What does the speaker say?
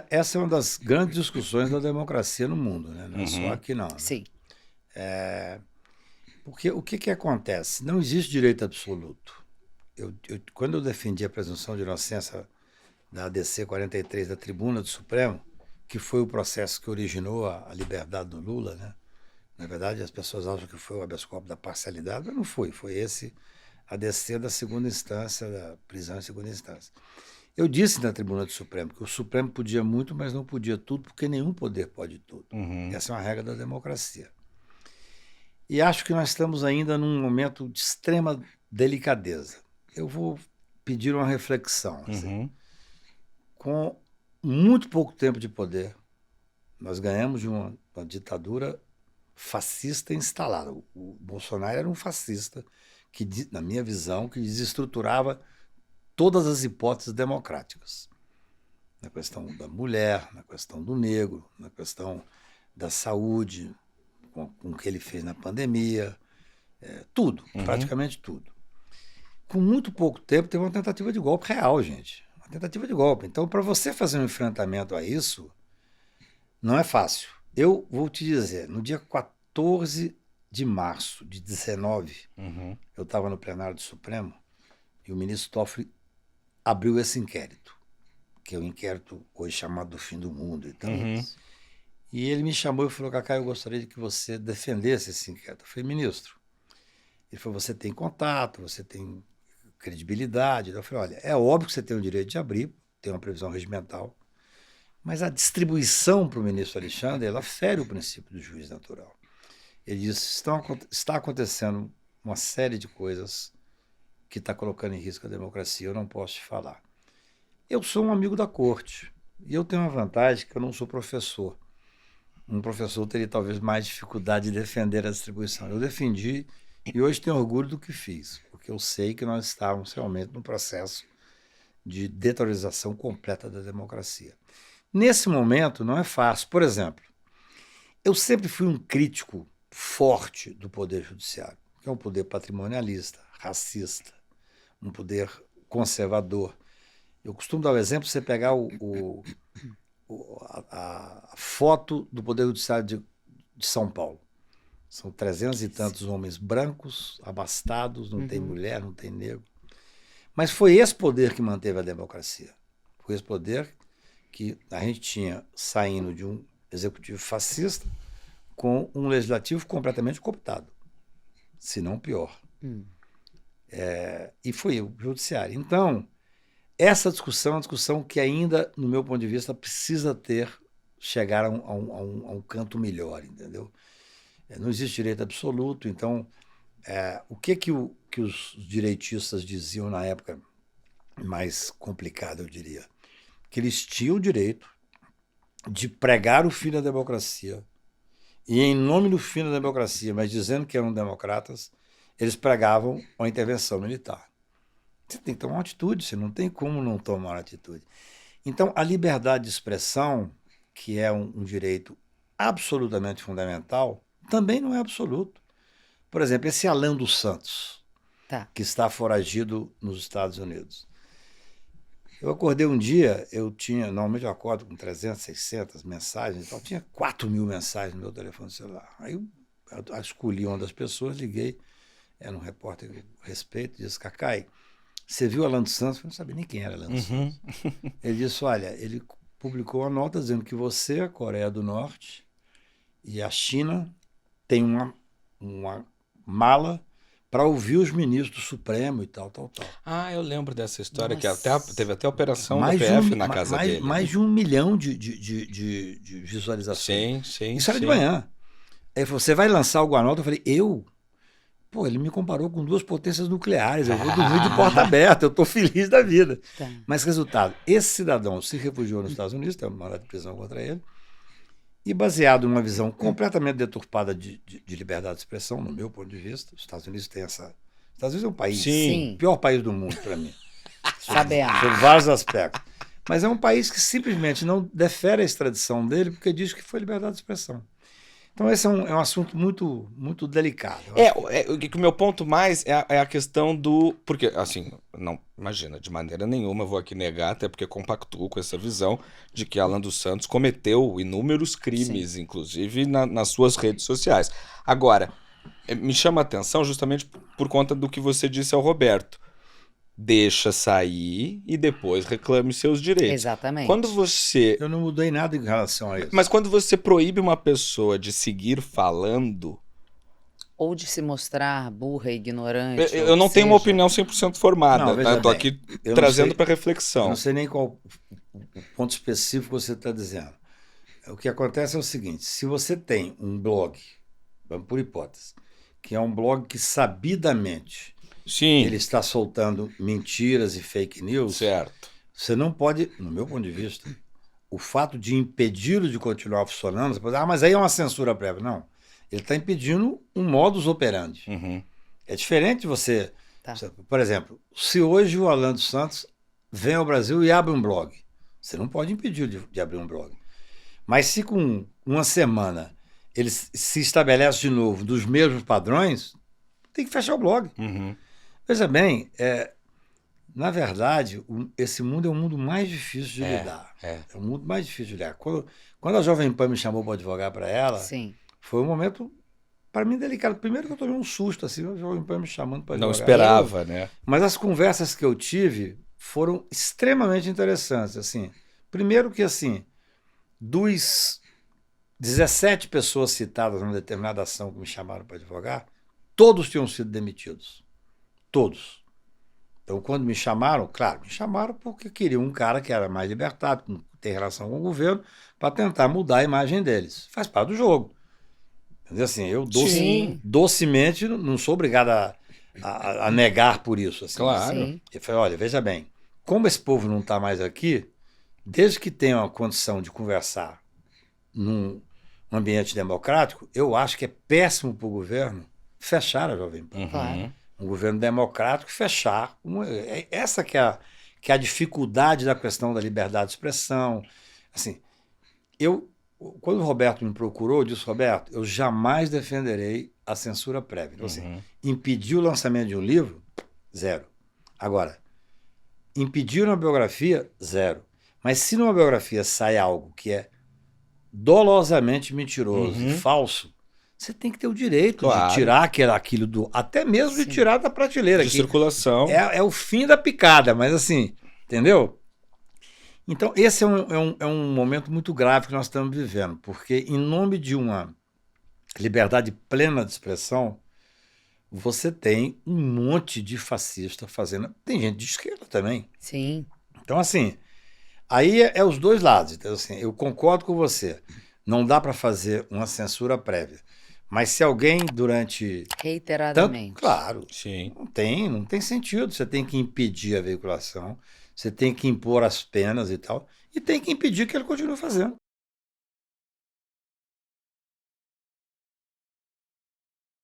Essa é uma das grandes discussões da democracia no mundo, né? Não é só aqui não, né? Sim. Porque o que que acontece? Não existe direito absoluto. Quando eu defendi a presunção de inocência da ADC 43 da tribuna do Supremo, que foi o processo que originou a liberdade do Lula, né? Na verdade, as pessoas acham que foi o habeas corpus da parcialidade, mas não foi. Foi esse ADC da segunda instância, da prisão em segunda instância. Eu disse na tribuna do Supremo que o Supremo podia muito, mas não podia tudo, porque nenhum poder pode tudo. Essa é uma regra da democracia. E acho que nós estamos ainda num momento de extrema delicadeza. Eu vou pedir uma reflexão. Assim. Com muito pouco tempo de poder, nós ganhamos de uma ditadura fascista instalada. O Bolsonaro era um fascista que, na minha visão, que desestruturava todas as hipóteses democráticas. Na questão da mulher, na questão do negro, na questão da saúde, com o que ele fez na pandemia, tudo, praticamente tudo. Com muito pouco tempo, teve uma tentativa de golpe real, gente. Uma tentativa de golpe. Então, para você fazer um enfrentamento a isso, não é fácil. Eu vou te dizer, no dia 14 de março de 19, eu estava no plenário do Supremo e o ministro Toffoli abriu esse inquérito, que é o inquérito hoje chamado do fim do mundo e tal. E ele me chamou e falou, Cacá, eu gostaria de que você defendesse esse inquérito. Eu falei, ministro, ele falou, você tem contato, você tem credibilidade. Eu falei, olha, é óbvio que você tem o direito de abrir, tem uma previsão regimental, mas a distribuição para o ministro Alexandre, ela fere o princípio do juiz natural. Ele disse, está acontecendo uma série de coisas que está colocando em risco a democracia, eu não posso te falar. Eu sou um amigo da corte, e eu tenho uma vantagem que eu não sou professor. Um professor teria talvez mais dificuldade de defender a distribuição. Eu defendi e hoje tenho orgulho do que fiz, porque eu sei que nós estávamos realmente no processo de deterioração completa da democracia. Nesse momento não é fácil. Por exemplo, eu sempre fui um crítico forte do Poder Judiciário, que é um poder patrimonialista, racista, um poder conservador. Eu costumo dar o exemplo, você pegar a foto do Poder Judiciário de São Paulo. São 300 e tantos homens brancos, abastados, não tem mulher, não tem negro. Mas foi esse poder que manteve a democracia. Foi esse poder que a gente tinha saindo de um executivo fascista com um legislativo completamente cooptado, se não pior. E foi o judiciário. Então, essa discussão é uma discussão que ainda, no meu ponto de vista, precisa chegar a um canto melhor, entendeu? Não existe direito absoluto, então o que os direitistas diziam na época mais complicada, eu diria? Que eles tinham o direito de pregar o fim da democracia e, em nome do fim da democracia, mas dizendo que eram democratas, eles pregavam a intervenção militar. Você tem que tomar uma atitude, você não tem como não tomar uma atitude. Então, a liberdade de expressão, que é um direito absolutamente fundamental, também não é absoluto. Por exemplo, esse Alan dos Santos, que está foragido nos Estados Unidos. Eu acordei um dia, normalmente eu acordo com 300, 600 mensagens, então tinha 4.000 mensagens no meu telefone celular. Aí eu escolhi uma das pessoas, liguei, era um repórter que eu respeito, disse, Cacai, você viu Alan dos Santos? Eu não sabia nem quem era Alan dos Santos. Ele disse, olha, ele publicou uma nota dizendo que você, a Coreia do Norte e a China têm uma mala para ouvir os ministros do Supremo e tal. Ah, eu lembro dessa história, Nossa. que teve até operação da PF na casa dele. Mais de 1 milhão de visualizações. Sim. Isso era de manhã. Ele falou, você vai lançar o Guanaldo? Eu falei, eu? Pô, ele me comparou com 2 potências nucleares, eu vou dormir de porta aberta, eu estou feliz da vida. Mas resultado, esse cidadão se refugiou nos Estados Unidos, tem uma mandado de prisão contra ele, e baseado numa visão completamente deturpada de liberdade de expressão, no meu ponto de vista, os Estados Unidos tem essa... Os Estados Unidos é um país, o pior país do mundo para mim. Sabemos. Por vários aspectos. Mas é um país que simplesmente não defere a extradição dele porque diz que foi liberdade de expressão. Então esse é um assunto muito, muito delicado. O meu ponto mais é a questão do... Porque, assim, não, imagina, de maneira nenhuma eu vou aqui negar, até porque compactuo com essa visão de que Alan dos Santos cometeu inúmeros crimes, Sim. inclusive nas suas redes sociais. Agora, me chama a atenção justamente por conta do que você disse ao Roberto. Deixa sair e depois reclame seus direitos. Exatamente. Quando você... Eu não mudei nada em relação a isso. Mas quando você proíbe uma pessoa de seguir falando... Ou de se mostrar burra e ignorante. Eu não tenho uma opinião 100% formada. Não, veja Eu tô bem, aqui eu não trazendo sei- para Eu reflexão. não sei nem qual o ponto específico você está dizendo. O que acontece é o seguinte: se você tem um blog, vamos por hipótese, que é um blog que sabidamente Sim, ele está soltando mentiras e fake news, certo. você não pode, no meu ponto de vista, o fato de impedi-lo de continuar funcionando, você pode dizer, mas aí é uma censura prévia. Não. Ele está impedindo um modus operandi. Uhum. É diferente de você. Tá. Por exemplo, se hoje o Alan dos Santos vem ao Brasil e abre um blog, você não pode impedir de abrir um blog. Mas se com uma semana ele se estabelece de novo dos mesmos padrões, tem que fechar o blog. Uhum. Veja bem, na verdade, esse mundo é o mundo mais difícil de lidar. É. É o mundo mais difícil de lidar. Quando a Jovem Pan me chamou para advogar para ela, Sim. foi um momento, para mim, delicado. Primeiro que eu tomei um susto, assim, a Jovem Pan me chamando para advogar. Não esperava, né? Mas as conversas que eu tive foram extremamente interessantes. Assim, primeiro que, assim, dos 17 pessoas citadas numa determinada ação que me chamaram para advogar, todos tinham sido demitidos. Todos. Então, quando me chamaram, claro, me chamaram porque queriam um cara que era mais libertário, que não tem relação com o governo, para tentar mudar a imagem deles. Faz parte do jogo. Entendeu? Assim, eu Sim. docemente não sou obrigado a negar por isso. Assim. Claro. Sim. Eu falei, olha, veja bem, como esse povo não está mais aqui, desde que tenha a condição de conversar num ambiente democrático, eu acho que é péssimo para o governo fechar a Jovem Pan. Uhum. Claro. Um governo democrático fechar. Essa que é a dificuldade da questão da liberdade de expressão. Assim, quando o Roberto me procurou, eu disse, Roberto, eu jamais defenderei a censura prévia. Então, assim, impedir o lançamento de um livro, zero. Agora, impedir uma biografia, zero. Mas se numa biografia sai algo que é dolosamente mentiroso e falso, você tem que ter o direito de tirar aquilo até mesmo de tirar da prateleira. De circulação. É o fim da picada, mas assim, entendeu? Então, esse é um momento muito grave que nós estamos vivendo, porque em nome de uma liberdade plena de expressão, você tem um monte de fascista fazendo. Tem gente de esquerda também. Sim. Então, assim, aí é os dois lados. Então, assim, eu concordo com você. Não dá para fazer uma censura prévia. Mas se alguém durante... Reiteradamente. Claro. Sim. Não tem sentido. Você tem que impedir a veiculação, você tem que impor as penas e tal, e tem que impedir que ele continue fazendo.